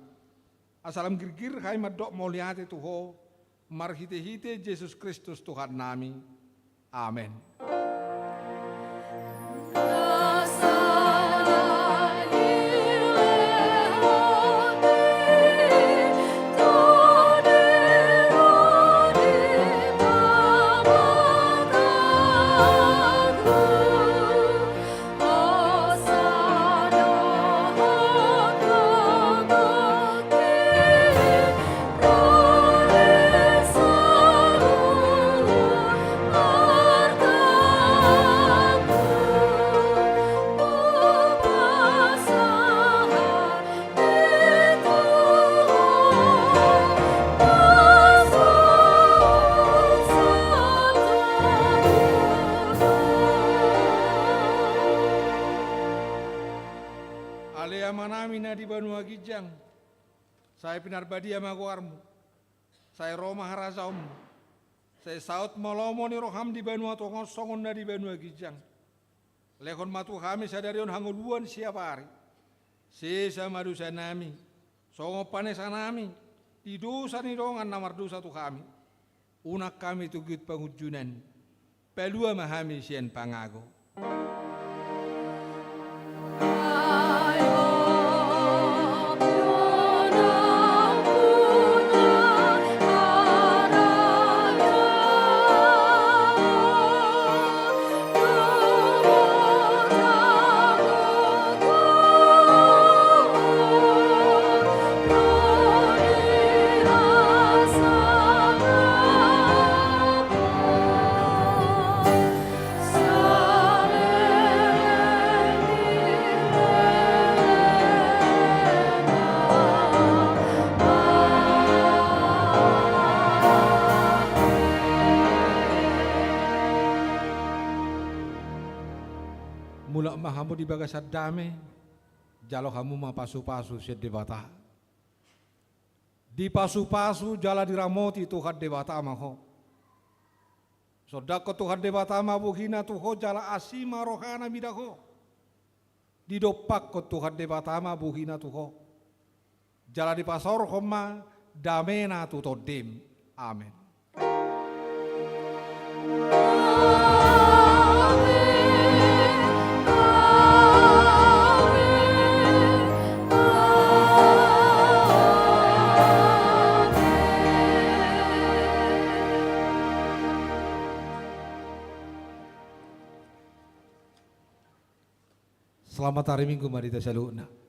Asalam girgir hai madok moliate tuho. Marhite-hite Yesus Kristus Tuhan nami. Amin. Di Banua Gijang, saya Pinarbadia Maguarmu, saya Roma Harazaum, saya Saud Molomo ni Roham di Banua Tongon Songon di Banua Gijang, lekon matu kami sadarion hanguluan siapa hari, sesa madusa nami, songo panesa nami, di dosa ni dongan namar dosa tu kami, unak kami tugit pengujunan, pelua mahami sian pangago. Mula mahamu di bagasat dame, jalo kamu ma pasu-pasu siat debata. Di pasu-pasu jala diramoti Tuhan debata maho. Sodako Tuhan debata ma buhina tuho jala asima rohana bidaho. Di dopak ko Tuhan debata ma buhina tuho. Jala di pasor koma damena tutodim. Amin. Selamat hari Minggu mari kita saluna.